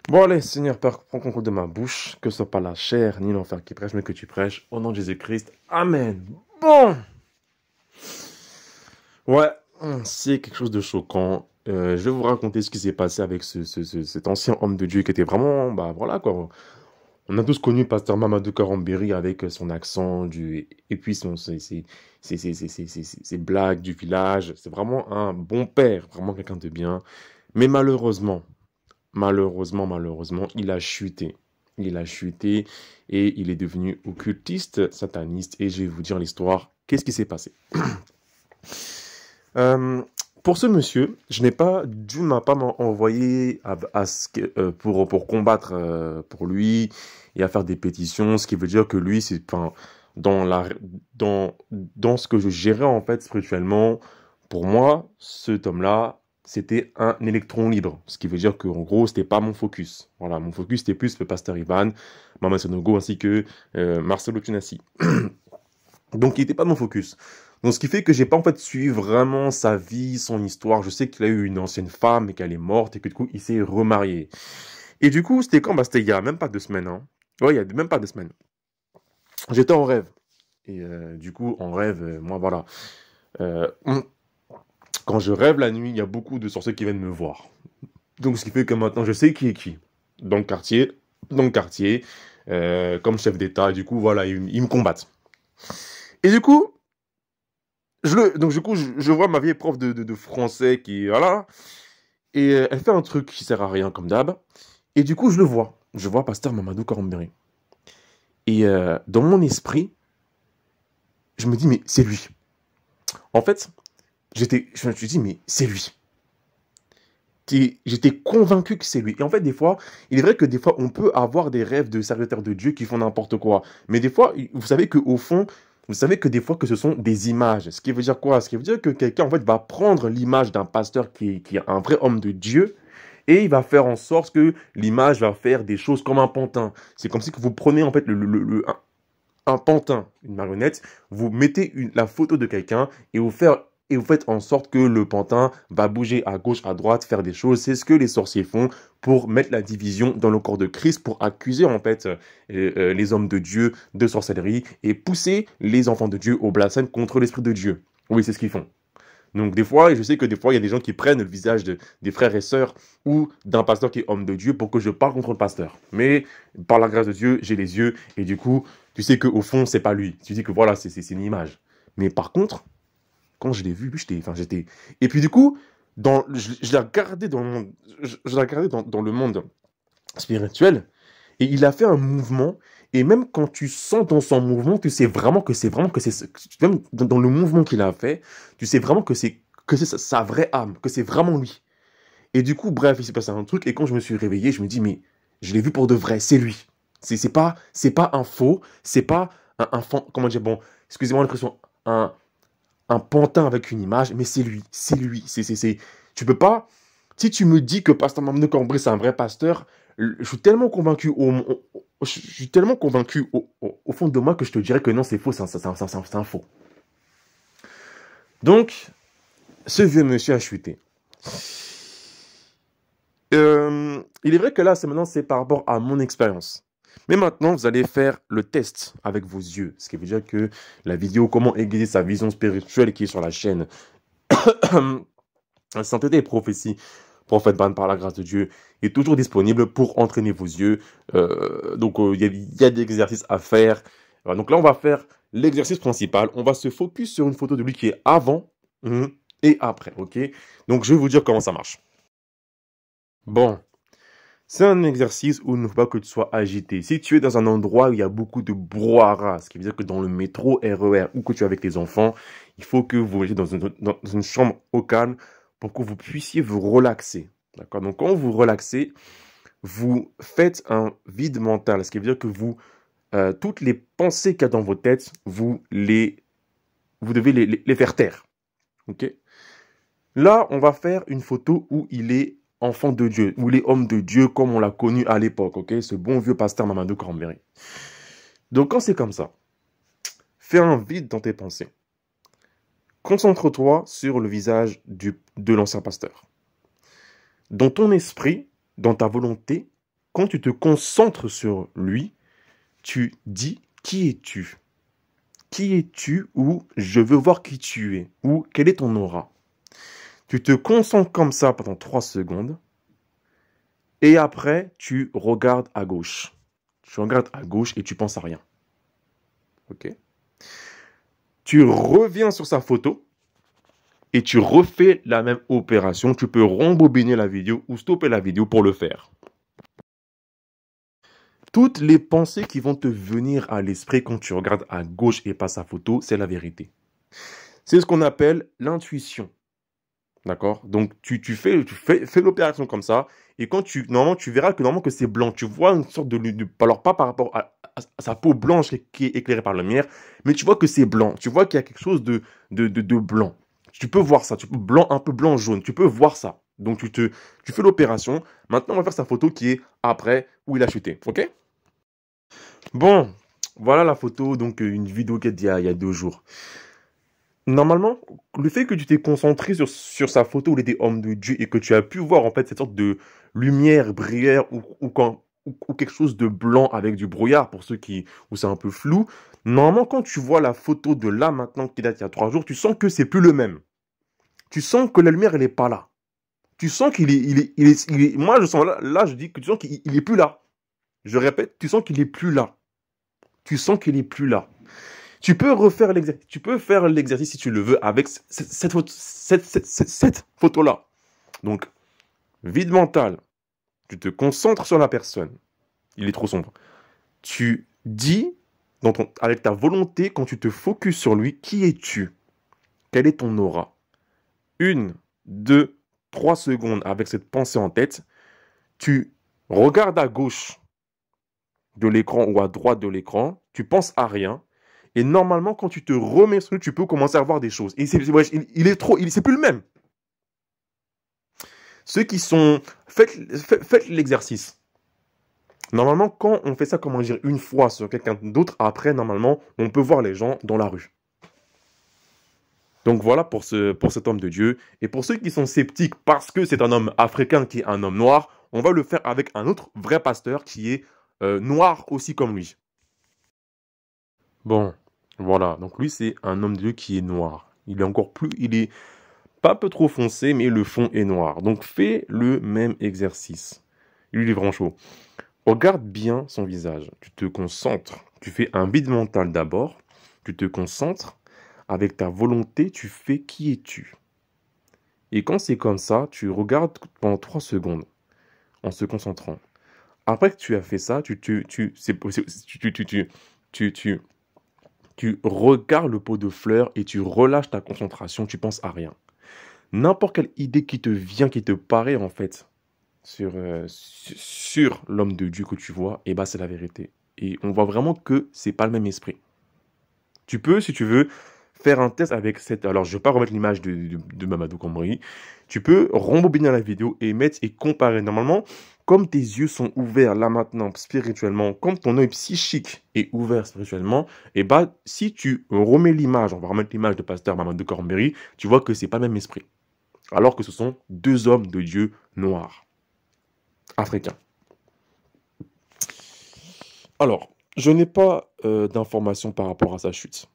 Bon allez, Seigneur Père, prends contrôle de ma bouche, que ce soit pas la chair ni l'enfer qui prêche, mais que tu prêches, au nom de Jésus-Christ. Amen. Bon, ouais, c'est quelque chose de choquant. Je vais vous raconter ce qui s'est passé avec cet ancien homme de Dieu qui était vraiment, bah voilà quoi. On a tous connu Pasteur Mamadou Karambéry avec son accent et puis ses blagues du village. C'est vraiment un bon père, vraiment quelqu'un de bien. Mais malheureusement, il a chuté. Il a chuté et il est devenu occultiste, sataniste. Et je vais vous dire l'histoire. Qu'est-ce qui s'est passé? Euh, pour ce monsieur, je n'ai pas, Dieu ne m'a pas envoyé pour combattre pour lui et à faire des pétitions, ce qui veut dire que lui, c'est, enfin, dans ce que je gérais en fait spirituellement, pour moi, cet homme-là, c'était un électron libre, ce qui veut dire qu'en gros, c'était pas mon focus. Voilà, mon focus c'était plus le pasteur Ivan, Mama Sonogo ainsi que Marcelo Tunassi. Donc, il n'était pas mon focus. Donc, ce qui fait que j'ai pas en fait suivi vraiment sa vie, son histoire. Je sais qu'il a eu une ancienne femme et qu'elle est morte et que du coup, il s'est remarié. Et du coup, c'était quand? Bah, c'était il y a même pas 2 semaines. Hein. Ouais, il y a même pas 2 semaines. J'étais en rêve. Et du coup, en rêve, moi, voilà. Euh, quand je rêve la nuit, il y a beaucoup de sorciers qui viennent me voir. Donc, ce qui fait que maintenant, je sais qui est qui. Dans le quartier, dans le quartier, comme chef d'État. Et du coup, voilà, ils me combattent. Et du coup, donc du coup, je vois ma vieille prof de français qui, voilà, et elle fait un truc qui sert à rien comme d'hab. Et du coup, je le vois. Je vois Pasteur Mamadou Karambéry. Et dans mon esprit, je me dis, mais c'est lui. En fait, je me suis dit, mais c'est lui. J'étais convaincu que c'est lui. Et en fait, des fois, il est vrai que des fois, on peut avoir des rêves de serviteurs de Dieu qui font n'importe quoi. Mais des fois, vous savez qu'au fond, vous savez que des fois, que ce sont des images. Ce qui veut dire quoi? Ce qui veut dire que quelqu'un, en fait, va prendre l'image d'un pasteur qui est un vrai homme de Dieu et il va faire en sorte que l'image va faire des choses comme un pantin. C'est comme si que vous prenez, en fait, un pantin, une marionnette, vous mettez la photo de quelqu'un et vous faites en sorte que le pantin va bouger à gauche, à droite, faire des choses. C'est ce que les sorciers font pour mettre la division dans le corps de Christ, pour accuser en fait les hommes de Dieu de sorcellerie et pousser les enfants de Dieu au blasphème contre l'Esprit de Dieu. Oui, c'est ce qu'ils font. Donc des fois, et je sais que des fois, il y a des gens qui prennent le visage des frères et sœurs ou d'un pasteur qui est homme de Dieu pour que je parle contre le pasteur. Mais par la grâce de Dieu, j'ai les yeux et du coup, tu sais qu'au fond, c'est pas lui. Tu dis que voilà, c'est une image. Mais par contre, quand je l'ai vu, lui, j'étais. Et puis du coup, je l'ai regardé je l'ai regardé dans le monde spirituel et il a fait un mouvement. Et même quand tu sens dans son mouvement, tu sais vraiment même dans le mouvement qu'il a fait, tu sais vraiment que c'est sa vraie âme, que c'est vraiment lui. Et du coup, bref, il s'est passé un truc. Et quand je me suis réveillé, je me dis, mais je l'ai vu pour de vrai, c'est lui. C'est pas un faux, c'est pas comment dire, bon, excusez-moi l'expression, un pantin avec une image, mais c'est lui, c'est lui. Tu peux pas, si tu me dis que Pasteur Mamadou Cambrai, c'est un vrai pasteur, je suis tellement convaincu je suis tellement convaincu au fond de moi que je te dirais que non, c'est faux, c'est un faux. Donc, ce vieux monsieur a chuté. Il est vrai que là, c'est par rapport à mon expérience. Mais maintenant, vous allez faire le test avec vos yeux. Ce qui veut dire que la vidéo Comment aiguiser sa vision spirituelle qui est sur la chaîne Sainteté et prophétie, prophète Ban par la grâce de Dieu, est toujours disponible pour entraîner vos yeux. Donc, il y a des exercices à faire. Voilà, donc là, on va faire l'exercice principal. On va se focus sur une photo de lui qui est avant et après. Ok. Donc, je vais vous dire comment ça marche. Bon. C'est un exercice où il ne faut pas que tu sois agité. Si tu es dans un endroit où il y a beaucoup de brouhaha, ce qui veut dire que dans le métro, RER, ou que tu es avec tes enfants, il faut que vous soyez dans une chambre au calme pour que vous puissiez vous relaxer. D'accord? Donc, quand vous relaxez, vous faites un vide mental, ce qui veut dire que toutes les pensées qu'il y a dans vos têtes, vous devez les faire taire. Ok? Là, on va faire une photo où il est enfant de Dieu, où il est homme de Dieu comme on l'a connu à l'époque, ok? Ce bon vieux pasteur Mamadou Cranberry. Donc quand c'est comme ça, fais un vide dans tes pensées. Concentre-toi sur le visage de l'ancien pasteur. Dans ton esprit, dans ta volonté, quand tu te concentres sur lui, tu dis qui es-tu? Qui es-tu ou je veux voir qui tu es ou quelle est ton aura? Tu te concentres comme ça pendant 3 secondes et après tu regardes à gauche. Tu regardes à gauche et tu penses à rien. Ok? Tu reviens sur sa photo et tu refais la même opération. Tu peux rembobiner la vidéo ou stopper la vidéo pour le faire. Toutes les pensées qui vont te venir à l'esprit quand tu regardes à gauche et pas sa photo, c'est la vérité. C'est ce qu'on appelle l'intuition. D'accord? Donc, tu fais l'opération comme ça. Et quand normalement, tu verras que normalement que c'est blanc. Tu vois une sorte alors, pas par rapport à sa peau blanche qui est éclairée par la lumière, mais tu vois que c'est blanc. Tu vois qu'il y a quelque chose de blanc. Tu peux voir ça. Un peu blanc-jaune. Tu peux voir ça. Donc, tu fais l'opération. Maintenant, on va faire sa photo qui est après où il a chuté. OK? Bon, voilà la photo. Donc, une vidéo qui est d'il y a 2 jours. Normalement, le fait que tu t'es concentré sur sa photo où il était homme de Dieu et que tu as pu voir en fait cette sorte de lumière, brillère ou quelque chose de blanc avec du brouillard pour ceux où c'est un peu flou, normalement quand tu vois la photo de là maintenant qui date il y a 3 jours, tu sens que c'est plus le même. Tu sens que la lumière elle est pas là. Tu sens moi je sens là je dis que tu sens qu'il est plus là. Je répète, tu sens qu'il est plus là. Tu sens qu'il est plus là. Tu peux refaire l'exercice. Tu peux faire l'exercice si tu le veux avec cette photo-là. Donc, vide mental. Tu te concentres sur la personne. Il est trop sombre. Tu dis avec ta volonté, quand tu te focuses sur lui, qui es-tu? Quelle est ton aura? 1, 2, 3 secondes avec cette pensée en tête. Tu regardes à gauche de l'écran ou à droite de l'écran. Tu penses à rien. Et normalement, quand tu te remets sur lui, tu peux commencer à voir des choses. Et c'est plus le même. Ceux qui sont, faites l'exercice. Normalement, quand on fait ça, comment dire, une fois sur quelqu'un d'autre, après, normalement, on peut voir les gens dans la rue. Donc voilà pour cet homme de Dieu. Et pour ceux qui sont sceptiques parce que c'est un homme africain qui est un homme noir, on va le faire avec un autre vrai pasteur qui est noir aussi comme lui. Bon, voilà. Donc lui, c'est un homme de Dieu qui est noir. Il est pas un peu trop foncé, mais le fond est noir. Donc fais le même exercice. Lui, il est vraiment chaud. Regarde bien son visage. Tu te concentres. Tu fais un vide mental d'abord. Tu te concentres. Avec ta volonté, tu fais qui es-tu. Et quand c'est comme ça, tu regardes pendant 3 secondes en se concentrant. Après que tu as fait ça, tu regardes le pot de fleurs et tu relâches ta concentration, tu penses à rien. N'importe quelle idée qui te vient, qui te paraît en fait sur l'homme de Dieu que tu vois, et bah c'est la vérité. Et on voit vraiment que c'est pas le même esprit. Tu peux, si tu veux, faire un test avec cette... Alors, je ne vais pas remettre l'image de Mamadou Kambri. Tu peux rembobiner la vidéo et mettre et comparer. Normalement, comme tes yeux sont ouverts là maintenant spirituellement, comme ton œil psychique est ouvert spirituellement, et bah si tu remets l'image, on va remettre l'image de pasteur Mamadou Kambri, tu vois que c'est pas le même esprit. Alors que ce sont 2 hommes de Dieu noirs, africains. Alors, je n'ai pas d'informations par rapport à sa chute.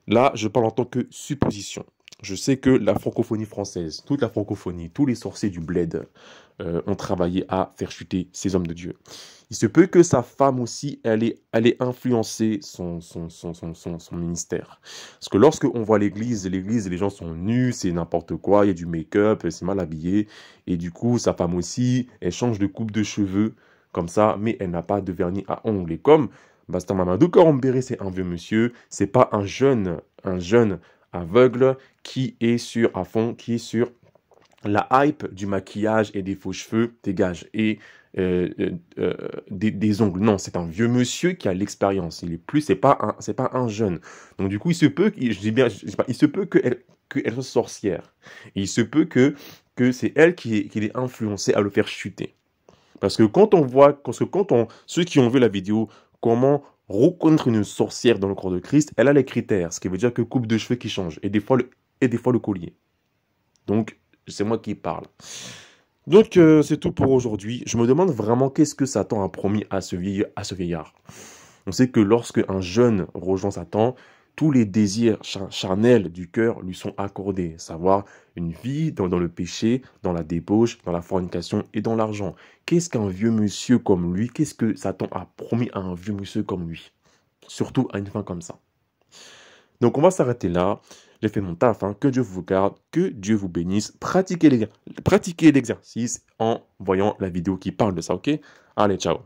Là, je parle en tant que supposition. Je sais que la francophonie française, toute la francophonie, tous les sorciers du bled ont travaillé à faire chuter ces hommes de Dieu. Il se peut que sa femme aussi, elle ait influencé son ministère. Parce que lorsque on voit l'église, les gens sont nus, c'est n'importe quoi, il y a du make-up, c'est mal habillé. Et du coup, sa femme aussi, elle change de coupe de cheveux comme ça, mais elle n'a pas de vernis à ongles. Et comme Pasteur Mamadou Kambri, c'est un vieux monsieur, c'est pas un jeune aveugle qui est sur la hype du maquillage et des faux cheveux, dégage, et des ongles. Non, c'est un vieux monsieur qui a l'expérience. C'est pas un jeune. Donc du coup, il se peut, il se peut qu'elle soit sorcière. Et il se peut que c'est elle qui l'ait influencé à le faire chuter. Parce que ceux qui ont vu la vidéo, comment reconnaître une sorcière dans le corps de Christ, elle a les critères, ce qui veut dire que coupe de cheveux qui change, et des fois le collier. Donc, c'est moi qui parle. Donc, c'est tout pour aujourd'hui. Je me demande vraiment qu'est-ce que Satan a promis à à ce vieillard. On sait que lorsque un jeune rejoint Satan, tous les désirs charnels du cœur lui sont accordés, savoir une vie dans le péché, dans la débauche, dans la fornication et dans l'argent. Qu'est-ce qu'un vieux monsieur comme lui, qu'est-ce que Satan a promis à un vieux monsieur comme lui? Surtout à une fin comme ça. Donc on va s'arrêter là. J'ai fait mon taf, hein. Que Dieu vous garde, que Dieu vous bénisse. Pratiquez l'exercice en voyant la vidéo qui parle de ça, ok? Allez, ciao.